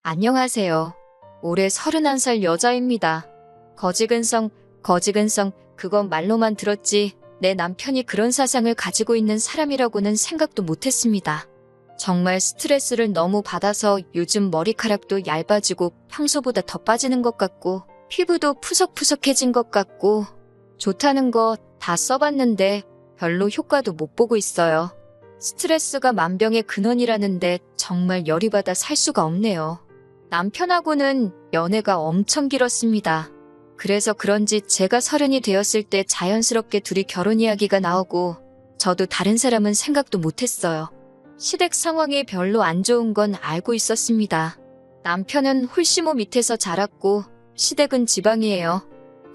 안녕하세요. 올해 31살 여자입니다. 거지근성, 그건 말로만 들었지 내 남편이 그런 사상을 가지고 있는 사람이라고는 생각도 못했습니다. 정말 스트레스를 너무 받아서 요즘 머리카락도 얇아지고 평소보다 더 빠지는 것 같고 피부도 푸석푸석해진 것 같고 좋다는 거 다 써봤는데 별로 효과도 못 보고 있어요. 스트레스가 만병의 근원이라는데 정말 열이 받아 살 수가 없네요. 남편하고는 연애가 엄청 길었습니다. 그래서 그런지 제가 30이 되었을 때 자연스럽게 둘이 결혼 이야기가 나오고 저도 다른 사람은 생각도 못했어요. 시댁 상황이 별로 안 좋은 건 알고 있었습니다. 남편은 홀씨모 밑에서 자랐고 시댁은 지방이에요.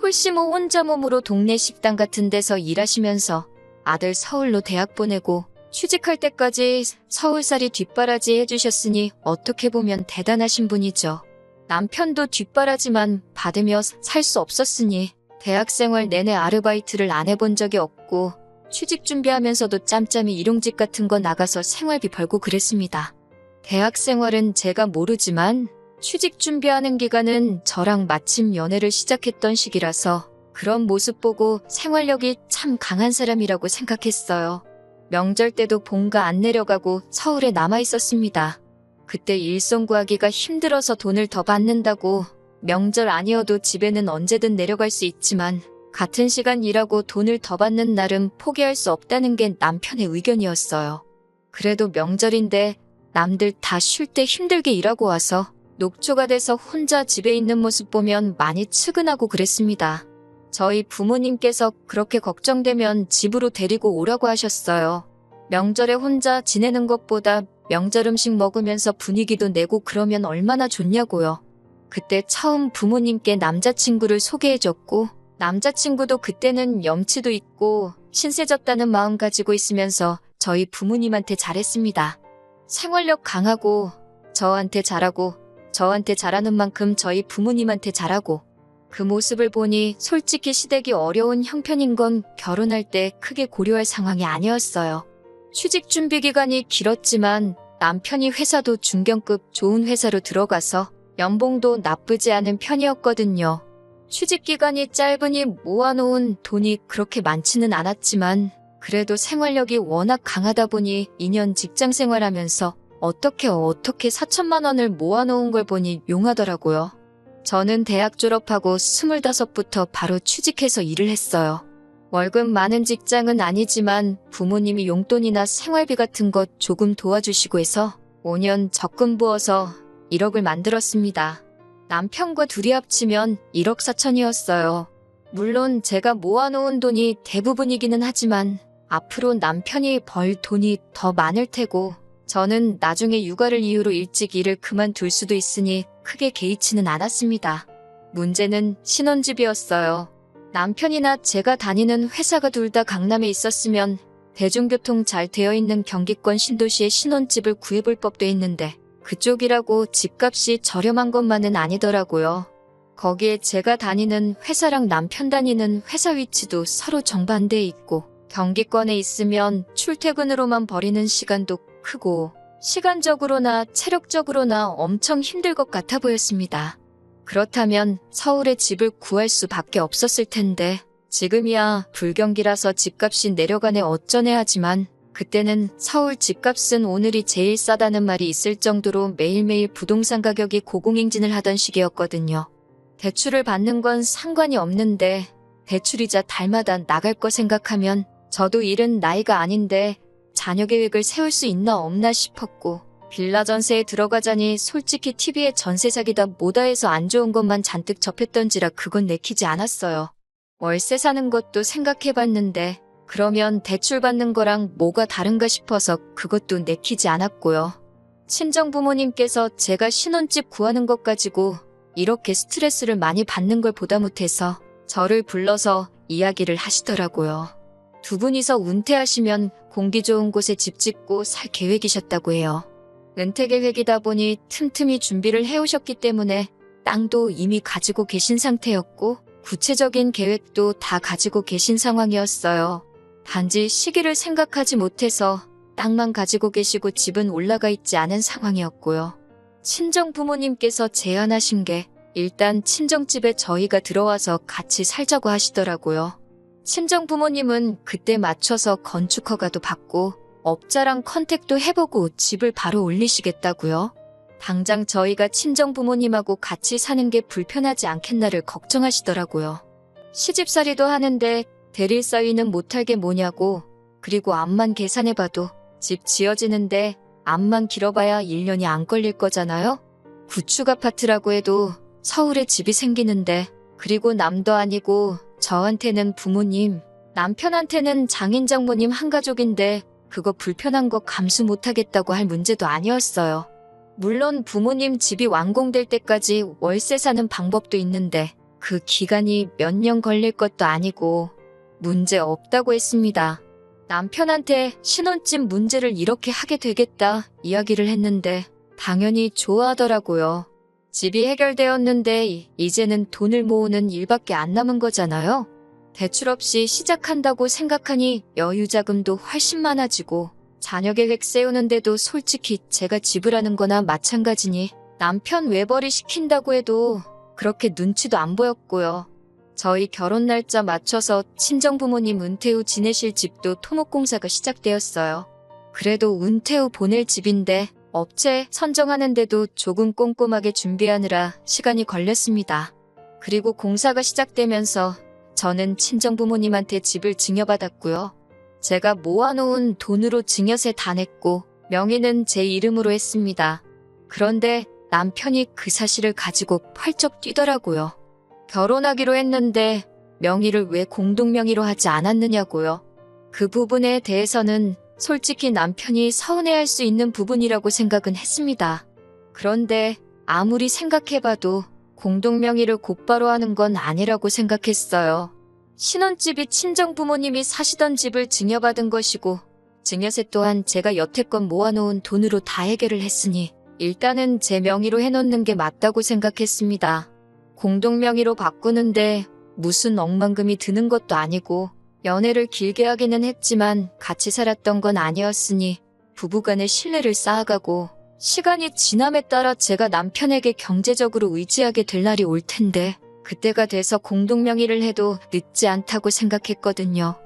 홀씨모 혼자 몸으로 동네 식당 같은 데서 일하시면서 아들 서울로 대학 보내고 취직할 때까지 서울살이 뒷바라지 해주셨으니 어떻게 보면 대단하신 분이죠. 남편도 뒷바라지만 받으며 살 수 없었으니 대학생활 내내 아르바이트를 안 해본 적이 없고 취직 준비하면서도 짬짬이 일용직 같은 거 나가서 생활비 벌고 그랬습니다. 대학생활은 제가 모르지만 취직 준비하는 기간은 저랑 마침 연애를 시작했던 시기라서 그런 모습 보고 생활력이 참 강한 사람이라고 생각했어요. 명절 때도 본가 안 내려가고 서울에 남아 있었습니다. 그때 일손 구하기가 힘들어서 돈을 더 받는다고 명절 아니어도 집에는 언제든 내려갈 수 있지만 같은 시간 일하고 돈을 더 받는 날은 포기할 수 없다는 게 남편의 의견이었어요. 그래도 명절인데 남들 다 쉴 때 힘들게 일하고 와서 녹초가 돼서 혼자 집에 있는 모습 보면 많이 측은하고 그랬습니다. 저희 부모님께서 그렇게 걱정되면 집으로 데리고 오라고 하셨어요. 명절에 혼자 지내는 것보다 명절 음식 먹으면서 분위기도 내고 그러면 얼마나 좋냐고요. 그때 처음 부모님께 남자친구를 소개해줬고 남자친구도 그때는 염치도 있고 신세졌다는 마음 가지고 있으면서 저희 부모님한테 잘했습니다. 생활력 강하고 저한테 잘하고 저한테 잘하는 만큼 저희 부모님한테 잘하고 그 모습을 보니 솔직히 시댁이 어려운 형편인 건 결혼할 때 크게 고려할 상황이 아니었어요. 취직 준비 기간이 길었지만 남편이 회사도 중견급 좋은 회사로 들어가서 연봉도 나쁘지 않은 편이었거든요. 취직 기간이 짧으니 모아놓은 돈이 그렇게 많지는 않았지만 그래도 생활력이 워낙 강하다 보니 2년 직장 생활하면서 어떻게 4천만 원을 모아놓은 걸 보니 용하더라고요. 저는 대학 졸업하고 25부터 바로 취직해서 일을 했어요. 월급 많은 직장은 아니지만 부모님이 용돈이나 생활비 같은 것 조금 도와주시고 해서 5년 적금 부어서 1억을 만들었습니다. 남편과 둘이 합치면 1억 4천이었어요. 물론 제가 모아놓은 돈이 대부분이기는 하지만 앞으로 남편이 벌 돈이 더 많을 테고 저는 나중에 육아를 이유로 일찍 일을 그만둘 수도 있으니 크게 개의치는 않았습니다. 문제는 신혼집이었어요. 남편이나 제가 다니는 회사가 둘 다 강남에 있었으면 대중교통 잘 되어 있는 경기권 신도시에 신혼집을 구해볼 법도 있는데 그쪽이라고 집값이 저렴한 것만은 아니더라고요. 거기에 제가 다니는 회사랑 남편 다니는 회사 위치도 서로 정반대에 있고 경기권에 있으면 출퇴근으로만 버리는 시간도 크고 시간적으로나 체력적으로나 엄청 힘들 것 같아 보였습니다. 그렇다면 서울에 집을 구할 수밖에 없었을 텐데 지금이야 불경기라서 집값이 내려가네 어쩌네 하지만 그때는 서울 집값은 오늘이 제일 싸다는 말이 있을 정도로 매일매일 부동산 가격이 고공행진을 하던 시기였거든요. 대출을 받는 건 상관이 없는데 대출이자 달마다 나갈 거 생각하면 저도 일은 나이가 아닌데 자녀 계획을 세울 수 있나 없나 싶었고 빌라 전세에 들어가자니 솔직히 TV에 전세 사기다 뭐다 해서 안 좋은 것만 잔뜩 접했던지라 그건 내키지 않았어요. 월세 사는 것도 생각해봤는데 그러면 대출 받는 거랑 뭐가 다른가 싶어서 그것도 내키지 않았고요. 친정 부모님께서 제가 신혼집 구하는 것 가지고 이렇게 스트레스를 많이 받는 걸 보다 못해서 저를 불러서 이야기를 하시더라고요. 두 분이서 은퇴하시면 공기 좋은 곳에 집 짓고 살 계획이셨다고 해요. 은퇴 계획이다 보니 틈틈이 준비를 해오셨기 때문에 땅도 이미 가지고 계신 상태였고 구체적인 계획도 다 가지고 계신 상황이었어요. 단지 시기를 생각하지 못해서 땅만 가지고 계시고 집은 올라가 있지 않은 상황이었고요. 친정 부모님께서 제안하신 게 일단 친정집에 저희가 들어와서 같이 살자고 하시더라고요. 친정 부모님은 그때 맞춰서 건축 허가도 받고 업자랑 컨택도 해보고 집을 바로 올리시겠다고요. 당장 저희가 친정 부모님하고 같이 사는 게 불편하지 않겠나를 걱정하시더라고요. 시집살이도 하는데 대릴 사위는 못할 게 뭐냐고, 그리고 암만 계산해봐도 집 지어지는데 암만 길어봐야 1년이 안 걸릴 거잖아요? 구축 아파트라고 해도 서울에 집이 생기는데, 그리고 남도 아니고 저한테는 부모님, 남편한테는 장인 장모님 한 가족인데 그거 불편한 거 감수 못하겠다고 할 문제도 아니었어요. 물론 부모님 집이 완공될 때까지 월세 사는 방법도 있는데 그 기간이 몇 년 걸릴 것도 아니고 문제 없다고 했습니다. 남편한테 신혼집 문제를 이렇게 하게 되겠다 이야기를 했는데 당연히 좋아하더라고요. 집이 해결되었는데 이제는 돈을 모으는 일밖에 안 남은 거잖아요. 대출 없이 시작한다고 생각하니 여유 자금도 훨씬 많아지고 자녀 계획 세우는데도 솔직히 제가 지불하는 거나 마찬가지니 남편 외벌이 시킨다고 해도 그렇게 눈치도 안 보였고요. 저희 결혼 날짜 맞춰서 친정부모님 은퇴 후 지내실 집도 토목공사가 시작되었어요. 그래도 은퇴 후 보낼 집인데 업체 선정하는데도 조금 꼼꼼하게 준비하느라 시간이 걸렸습니다. 그리고 공사가 시작되면서 저는 친정부모님한테 집을 증여받았고요. 제가 모아놓은 돈으로 증여세 다 냈고 명의는 제 이름으로 했습니다. 그런데 남편이 그 사실을 가지고 펄쩍 뛰더라고요. 결혼하기로 했는데 명의를 왜 공동명의로 하지 않았느냐고요. 그 부분에 대해서는 솔직히 남편이 서운해할 수 있는 부분이라고 생각은 했습니다. 그런데 아무리 생각해봐도 공동명의를 곧바로 하는 건 아니라고 생각했어요. 신혼집이 친정부모님이 사시던 집을 증여받은 것이고 증여세 또한 제가 여태껏 모아놓은 돈으로 다 해결을 했으니 일단은 제 명의로 해놓는 게 맞다고 생각했습니다. 공동명의로 바꾸는데 무슨 억만금이 드는 것도 아니고 연애를 길게 하기는 했지만 같이 살았던 건 아니었으니 부부간의 신뢰를 쌓아가고 시간이 지남에 따라 제가 남편에게 경제적으로 의지하게 될 날이 올 텐데 그때가 돼서 공동명의를 해도 늦지 않다고 생각했거든요.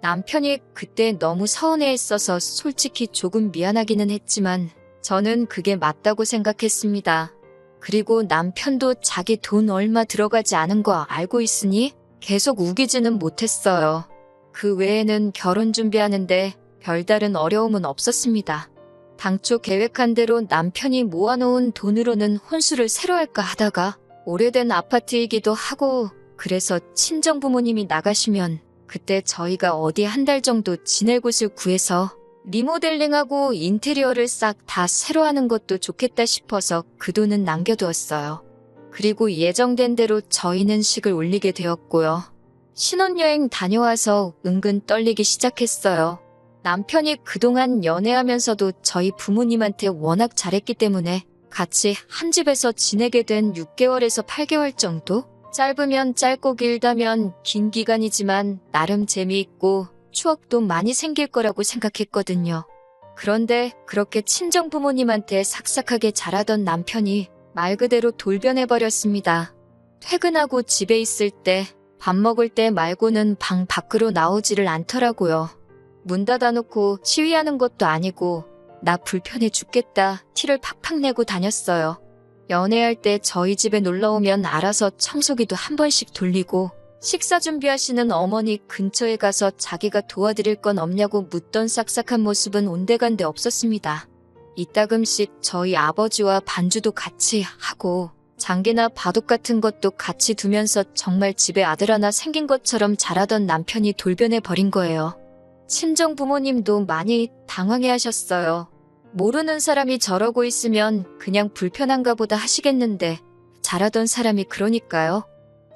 남편이 그때 너무 서운해했어서 솔직히 조금 미안하기는 했지만 저는 그게 맞다고 생각했습니다. 그리고 남편도 자기 돈 얼마 들어가지 않은 거 알고 있으니 계속 우기지는 못했어요. 그 외에는 결혼 준비하는데 별다른 어려움은 없었습니다. 당초 계획한 대로 남편이 모아놓은 돈으로는 혼수를 새로 할까 하다가 오래된 아파트이기도 하고 그래서 친정부모님이 나가시면 그때 저희가 어디 한 달 정도 지낼 곳을 구해서 리모델링하고 인테리어를 싹 다 새로 하는 것도 좋겠다 싶어서 그 돈은 남겨두었어요. 그리고 예정된 대로 저희는 식을 올리게 되었고요. 신혼여행 다녀와서 은근 떨리기 시작했어요. 남편이 그동안 연애하면서도 저희 부모님한테 워낙 잘했기 때문에 같이 한 집에서 지내게 된 6개월에서 8개월 정도? 짧으면 짧고 길다면 긴 기간이지만 나름 재미있고 추억도 많이 생길 거라고 생각했거든요. 그런데 그렇게 친정부모님한테 삭삭하게 잘하던 남편이 말 그대로 돌변해버렸습니다. 퇴근하고 집에 있을 때 밥 먹을 때 말고는 방 밖으로 나오지를 않더라고요. 문 닫아놓고 시위하는 것도 아니고 나 불편해 죽겠다 티를 팍팍 내고 다녔어요. 연애할 때 저희 집에 놀러오면 알아서 청소기도 한 번씩 돌리고 식사 준비하시는 어머니 근처에 가서 자기가 도와드릴 건 없냐고 묻던 싹싹한 모습은 온데간데 없었습니다. 이따금씩 저희 아버지와 반주도 같이 하고 장기나 바둑 같은 것도 같이 두면서 정말 집에 아들 하나 생긴 것처럼 잘하던 남편이 돌변해버린 거예요. 친정 부모님도 많이 당황해하셨어요. 모르는 사람이 저러고 있으면 그냥 불편한가 보다 하시겠는데 잘하던 사람이 그러니까요.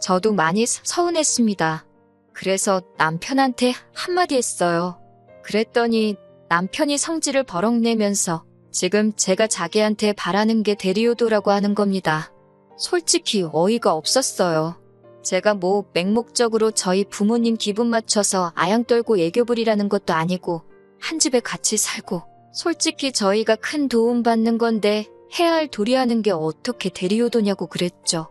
저도 많이 서운했습니다. 그래서 남편한테 한마디 했어요. 그랬더니 남편이 성질을 버럭 내면서 지금 제가 자기한테 바라는 게 대리효도라고 하는 겁니다. 솔직히 어이가 없었어요. 제가 뭐 맹목적으로 저희 부모님 기분 맞춰서 아양 떨고 애교 부리라는 것도 아니고 한 집에 같이 살고 솔직히 저희가 큰 도움 받는 건데 해야 할 도리하는 게 어떻게 대리효도냐고 그랬죠.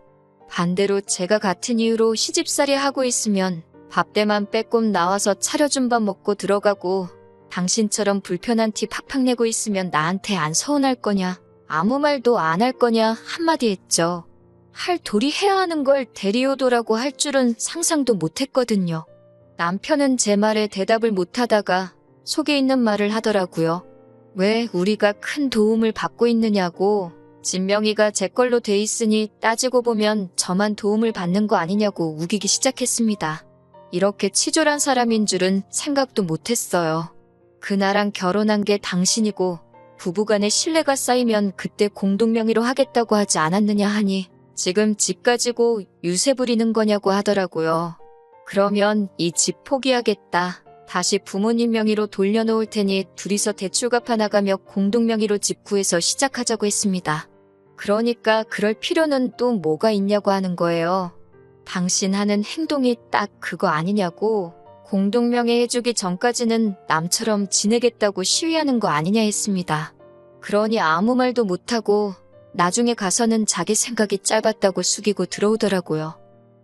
반대로 제가 같은 이유로 시집살이 하고 있으면 밥때만 빼꼼 나와서 차려준 밥 먹고 들어가고 당신처럼 불편한 티 팍팍 내고 있으면 나한테 안 서운할 거냐, 아무 말도 안 할 거냐 한마디 했죠. 할 도리 해야 하는 걸 대리효도라고 할 줄은 상상도 못했거든요. 남편은 제 말에 대답을 못하다가 속에 있는 말을 하더라고요. 왜 우리가 큰 도움을 받고 있느냐고, 진명이가 제 걸로 돼 있으니 따지고 보면 저만 도움을 받는 거 아니냐고 우기기 시작했습니다. 이렇게 치졸한 사람인 줄은 생각도 못했어요. 그나랑 결혼한 게 당신이고 부부간의 신뢰가 쌓이면 그때 공동명의로 하겠다고 하지 않았느냐 하니 지금 집 가지고 유세 부리는 거냐고 하더라고요. 그러면 이 집 포기하겠다. 다시 부모님 명의로 돌려놓을 테니 둘이서 대출 갚아나가며 공동명의로 집 구해서 시작하자고 했습니다. 그러니까 그럴 필요는 또 뭐가 있냐고 하는 거예요. 당신 하는 행동이 딱 그거 아니냐고, 공동명의 해주기 전까지는 남처럼 지내겠다고 시위하는 거 아니냐 했습니다. 그러니 아무 말도 못하고 나중에 가서는 자기 생각이 짧았다고 숙이고 들어오더라고요.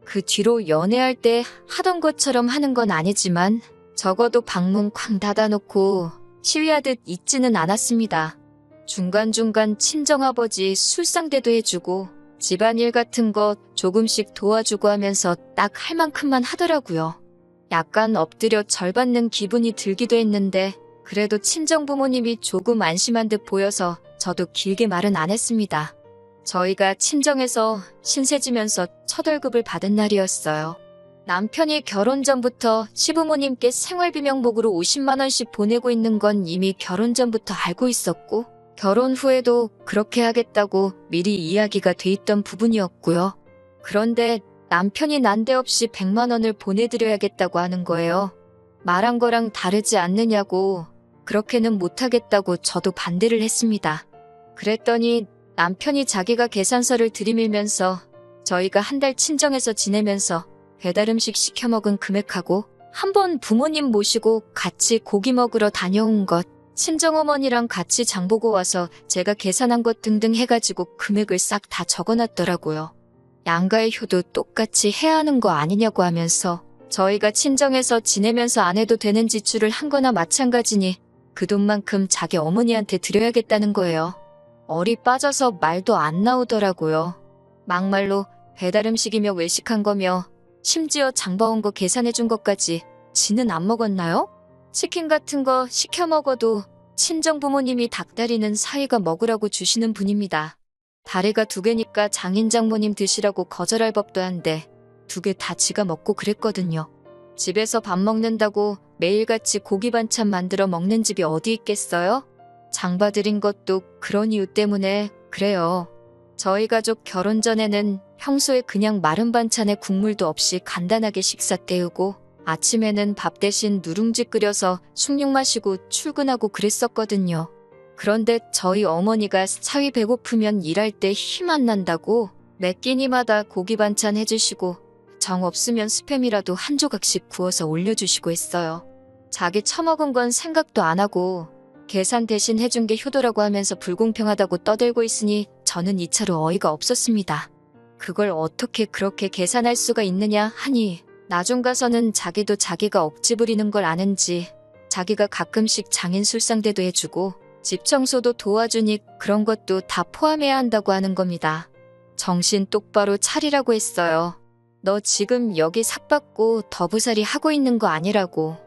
그 뒤로 연애할 때 하던 것처럼 하는 건 아니지만 적어도 방문 쾅 닫아놓고 시위하듯 있지는 않았습니다. 중간중간 친정아버지 술상대도 해주고 집안일 같은 거 조금씩 도와주고 하면서 딱 할 만큼만 하더라고요. 약간 엎드려 절 받는 기분이 들기도 했는데 그래도 친정부모님이 조금 안심한 듯 보여서 저도 길게 말은 안 했습니다. 저희가 친정에서 신세지면서 첫 월급을 받은 날이었어요. 남편이 결혼 전부터 시부모님께 생활비 명목으로 50만 원씩 보내고 있는 건 이미 결혼 전부터 알고 있었고 결혼 후에도 그렇게 하겠다고 미리 이야기가 돼 있던 부분이었고요. 그런데 남편이 난데없이 100만 원을 보내드려야겠다고 하는 거예요. 말한 거랑 다르지 않느냐고, 그렇게는 못하겠다고 저도 반대를 했습니다. 그랬더니 남편이 자기가 계산서를 들이밀면서 저희가 한 달 친정에서 지내면서 배달음식 시켜 먹은 금액하고 한번 부모님 모시고 같이 고기 먹으러 다녀온 것, 친정어머니랑 같이 장보고 와서 제가 계산한 것 등등 해가지고 금액을 싹 다 적어놨더라고요. 양가의 효도 똑같이 해야 하는 거 아니냐고 하면서 저희가 친정에서 지내면서 안 해도 되는 지출을 한 거나 마찬가지니 그 돈만큼 자기 어머니한테 드려야겠다는 거예요. 얼이 빠져서 말도 안 나오더라고요. 막말로 배달음식이며 외식한 거며 심지어 장봐온 거 계산해준 것까지 지는 안 먹었나요? 치킨 같은 거 시켜 먹어도 친정 부모님이 닭다리는 사위가 먹으라고 주시는 분입니다. 다리가 2개니까 장인 장모님 드시라고 거절할 법도 한데 2개 다 지가 먹고 그랬거든요. 집에서 밥 먹는다고 매일같이 고기 반찬 만들어 먹는 집이 어디 있겠어요? 장봐드린 것도 그런 이유 때문에 그래요. 저희 가족 결혼 전에는 평소에 그냥 마른 반찬에 국물도 없이 간단하게 식사 때우고 아침에는 밥 대신 누룽지 끓여서 숭늉 마시고 출근하고 그랬었거든요. 그런데 저희 어머니가 사위 배고프면 일할 때 힘 안 난다고 매 끼니마다 고기 반찬 해주시고 정 없으면 스팸이라도 한 조각씩 구워서 올려주시고 했어요. 자기 처먹은 건 생각도 안 하고 계산 대신 해준 게 효도라고 하면서 불공평하다고 떠들고 있으니 저는 이차로 어이가 없었습니다. 그걸 어떻게 그렇게 계산할 수가 있느냐 하니 나중 가서는 자기도 자기가 억지 부리는 걸 아는지 자기가 가끔씩 장인 술상대도 해주고 집 청소도 도와주니 그런 것도 다 포함해야 한다고 하는 겁니다. 정신 똑바로 차리라고 했어요. 너 지금 여기 삭받고 더부살이 하고 있는 거 아니라고.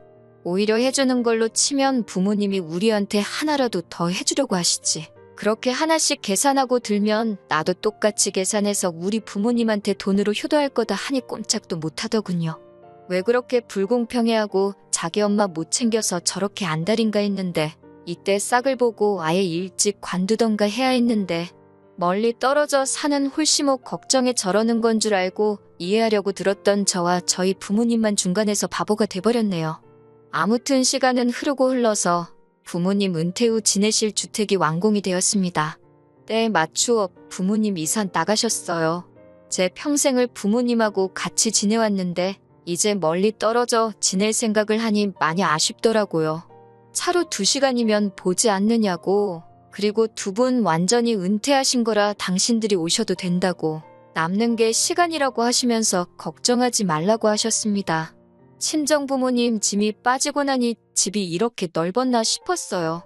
오히려 해주는 걸로 치면 부모님이 우리한테 하나라도 더 해주려고 하시지. 그렇게 하나씩 계산하고 들면 나도 똑같이 계산해서 우리 부모님한테 돈으로 효도할 거다 하니 꼼짝도 못하더군요. 왜 그렇게 불공평해하고 자기 엄마 못 챙겨서 저렇게 안달인가 했는데 이때 싹을 보고 아예 일찍 관두던가 해야 했는데 멀리 떨어져 사는 홀씨목 걱정에 저러는 건 줄 알고 이해하려고 들었던 저와 저희 부모님만 중간에서 바보가 돼버렸네요. 아무튼 시간은 흐르고 흘러서 부모님 은퇴 후 지내실 주택이 완공이 되었습니다. 때에 맞추어 부모님 이사 나가셨어요. 제 평생을 부모님하고 같이 지내왔는데 이제 멀리 떨어져 지낼 생각을 하니 많이 아쉽더라고요. 차로 2시간이면 보지 않느냐고. 그리고 두 분 완전히 은퇴하신 거라 당신들이 오셔도 된다고. 남는 게 시간이라고 하시면서 걱정하지 말라고 하셨습니다. 친정부모님 짐이 빠지고 나니 집이 이렇게 넓었나 싶었어요.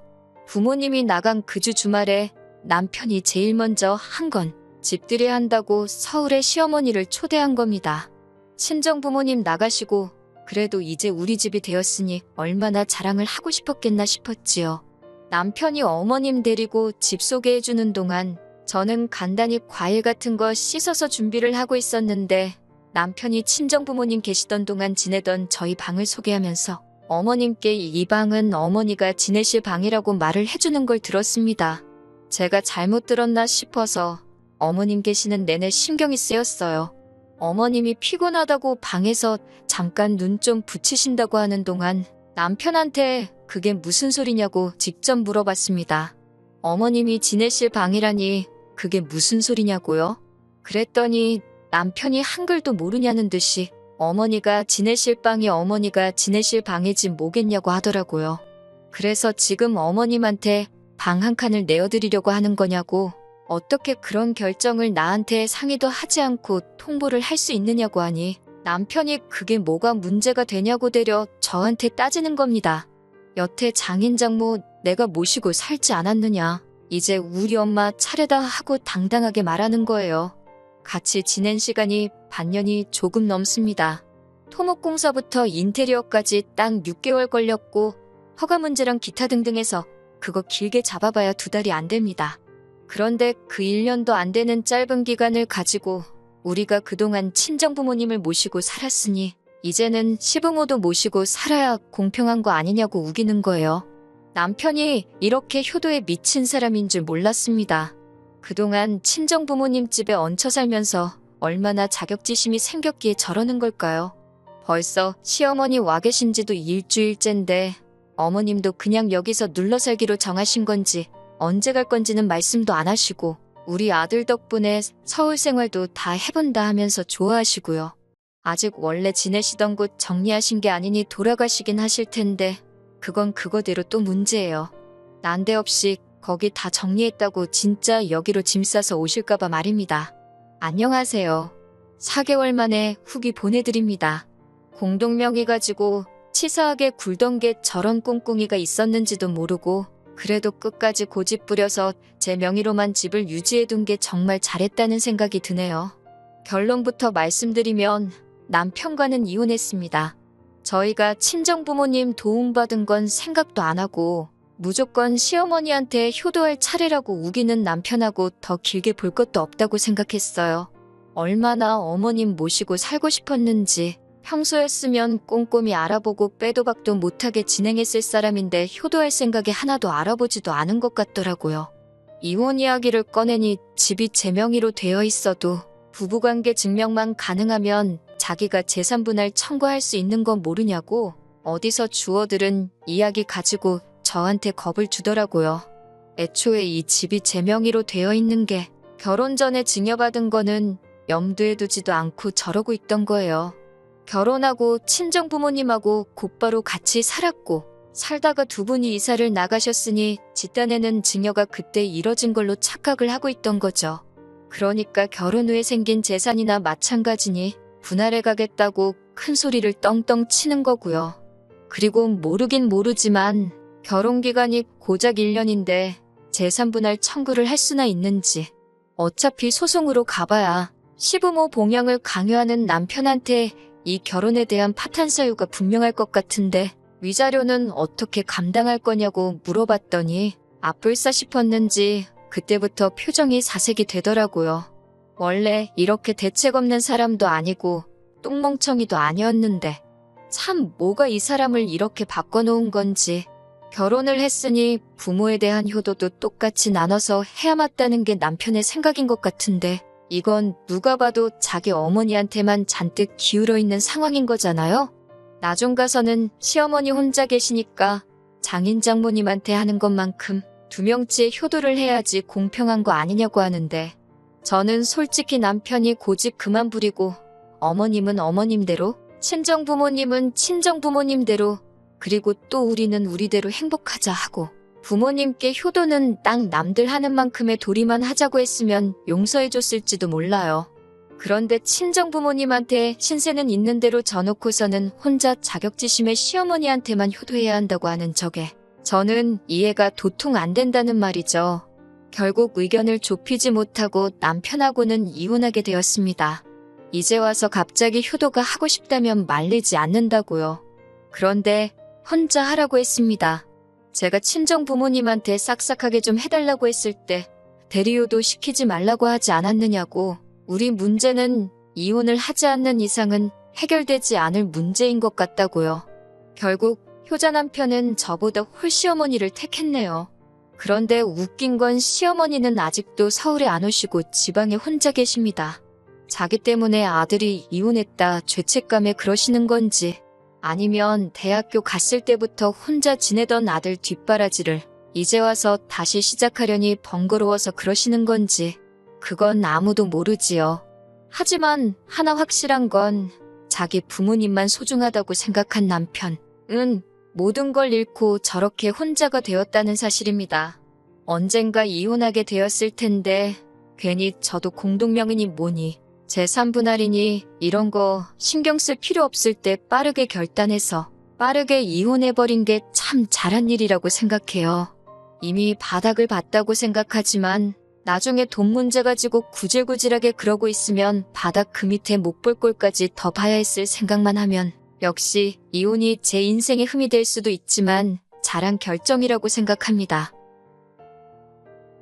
부모님이 나간 그 주 주말에 남편이 제일 먼저 한 건 집들이 한다고 서울에 시어머니를 초대한 겁니다. 친정부모님 나가시고 그래도 이제 우리 집이 되었으니 얼마나 자랑을 하고 싶었겠나 싶었지요. 남편이 어머님 데리고 집 소개해주는 동안 저는 간단히 과일 같은 거 씻어서 준비를 하고 있었는데 남편이 친정부모님 계시던 동안 지내던 저희 방을 소개하면서 어머님께 이 방은 어머니가 지내실 방이라고 말을 해주는 걸 들었습니다. 제가 잘못 들었나 싶어서 어머님 계시는 내내 신경이 쓰였어요. 어머님이 피곤하다고 방에서 잠깐 눈 좀 붙이신다고 하는 동안 남편한테 그게 무슨 소리냐고 직접 물어봤습니다. 어머님이 지내실 방이라니 그게 무슨 소리냐고요? 그랬더니 남편이 한글도 모르냐는 듯이 어머니가 지내실 방이 어머니가 지내실 방이지 뭐겠냐고 하더라고요. 그래서 지금 어머님한테 방 한 칸을 내어드리려고 하는 거냐고, 어떻게 그런 결정을 나한테 상의도 하지 않고 통보를 할 수 있느냐고 하니 남편이 그게 뭐가 문제가 되냐고 되려 저한테 따지는 겁니다. 여태 장인장모 내가 모시고 살지 않았느냐. 이제 우리 엄마 차례다 하고 당당하게 말하는 거예요. 같이 지낸 시간이 반년이 조금 넘습니다. 토목공사부터 인테리어까지 딱 6개월 걸렸고 허가 문제랑 기타 등등 해서 그거 길게 잡아봐야 2달이 안 됩니다. 그런데 그 1년도 안 되는 짧은 기간을 가지고 우리가 그동안 친정부모님을 모시고 살았으니 이제는 시부모도 모시고 살아야 공평한 거 아니냐고 우기는 거예요. 남편이 이렇게 효도에 미친 사람인 줄 몰랐습니다. 그동안 친정부모님 집에 얹혀 살면서 얼마나 자격지심이 생겼기에 저러는 걸까요? 벌써 시어머니 와 계신 지도 일주일째인데 어머님도 그냥 여기서 눌러 살기로 정하신 건지 언제 갈 건지는 말씀도 안 하시고 우리 아들 덕분에 서울 생활도 다 해본다 하면서 좋아하시고요. 아직 원래 지내시던 곳 정리하신 게 아니니 돌아가시긴 하실 텐데 그건 그거대로 또 문제예요. 난데없이 거기 다 정리했다고 진짜 여기로 짐 싸서 오실까봐 말입니다. 안녕하세요. 4개월 만에 후기 보내드립니다. 공동명의 가지고 치사하게 굴던 게 저런 꿍꿍이가 있었는지도 모르고 그래도 끝까지 고집 부려서 제 명의로만 집을 유지해둔 게 정말 잘했다는 생각이 드네요. 결론부터 말씀드리면 남편과는 이혼했습니다. 저희가 친정부모님 도움받은 건 생각도 안 하고 무조건 시어머니한테 효도할 차례라고 우기는 남편하고 더 길게 볼 것도 없다고 생각했어요. 얼마나 어머님 모시고 살고 싶었는지 평소였으면 꼼꼼히 알아보고 빼도 박도 못하게 진행했을 사람인데 효도할 생각에 하나도 알아보지도 않은 것 같더라고요. 이혼 이야기를 꺼내니 집이 제 명의로 되어 있어도 부부관계 증명만 가능하면 자기가 재산분할 청구할 수 있는 건 모르냐고 어디서 주워들은 이야기 가지고 저한테 겁을 주더라고요. 애초에 이 집이 제 명의로 되어 있는 게 결혼 전에 증여받은 거는 염두에 두지도 않고 저러고 있던 거예요. 결혼하고 친정부모님하고 곧바로 같이 살았고 살다가 두 분이 이사를 나가셨으니 집단에는 증여가 그때 이뤄진 걸로 착각을 하고 있던 거죠. 그러니까 결혼 후에 생긴 재산이나 마찬가지니 분할해 가겠다고 큰 소리를 떵떵 치는 거고요. 그리고 모르긴 모르지만 결혼기간이 고작 1년인데 재산 분할 청구를 할 수나 있는지. 어차피 소송으로 가봐야 시부모 봉양을 강요하는 남편한테 이 결혼에 대한 파탄 사유가 분명할 것 같은데 위자료는 어떻게 감당할 거냐고 물어봤더니 아뿔싸 싶었는지 그때부터 표정이 사색이 되더라고요. 원래 이렇게 대책 없는 사람도 아니고 똥멍청이도 아니었는데 참 뭐가 이 사람을 이렇게 바꿔놓은 건지. 결혼을 했으니 부모에 대한 효도도 똑같이 나눠서 해야 맞다는 게 남편의 생각인 것 같은데 이건 누가 봐도 자기 어머니한테만 잔뜩 기울어 있는 상황인 거잖아요. 나중 가서는 시어머니 혼자 계시니까 장인 장모님한테 하는 것만큼 두 명째 효도를 해야지 공평한 거 아니냐고 하는데 저는 솔직히 남편이 고집 그만 부리고 어머님은 어머님대로 친정부모님은 친정부모님대로 그리고 또 우리는 우리대로 행복하자 하고 부모님께 효도는 딱 남들 하는 만큼의 도리만 하자고 했으면 용서해줬을지도 몰라요. 그런데 친정 부모님한테 신세는 있는 대로 져놓고서는 혼자 자격지심의 시어머니한테만 효도해야 한다고 하는 저게 저는 이해가 도통 안 된다는 말이죠. 결국 의견을 좁히지 못하고 남편하고는 이혼하게 되었습니다. 이제 와서 갑자기 효도가 하고 싶다면 말리지 않는다고요. 그런데 혼자 하라고 했습니다. 제가 친정 부모님한테 싹싹하게 좀 해달라고 했을 때 대리효도 시키지 말라고 하지 않았느냐고. 우리 문제는 이혼을 하지 않는 이상은 해결되지 않을 문제인 것 같다고요. 결국 효자 남편은 저보다 홀시어머니를 택했네요. 그런데 웃긴 건 시어머니는 아직도 서울에 안 오시고 지방에 혼자 계십니다. 자기 때문에 아들이 이혼했다 죄책감에 그러시는 건지 아니면 대학교 갔을 때부터 혼자 지내던 아들 뒷바라지를 이제 와서 다시 시작하려니 번거로워서 그러시는 건지 그건 아무도 모르지요. 하지만 하나 확실한 건 자기 부모님만 소중하다고 생각한 남편은 모든 걸 잃고 저렇게 혼자가 되었다는 사실입니다. 언젠가 이혼하게 되었을 텐데 괜히 저도 공동명의니 뭐니 제3분할이니 이런 거 신경 쓸 필요 없을 때 빠르게 결단해서 빠르게 이혼해버린 게 참 잘한 일이라고 생각해요. 이미 바닥을 봤다고 생각하지만 나중에 돈 문제 가지고 구질구질하게 그러고 있으면 바닥 그 밑에 못 볼 꼴까지 더 봐야 했을 생각만 하면 역시 이혼이 제 인생의 흠이 될 수도 있지만 잘한 결정이라고 생각합니다.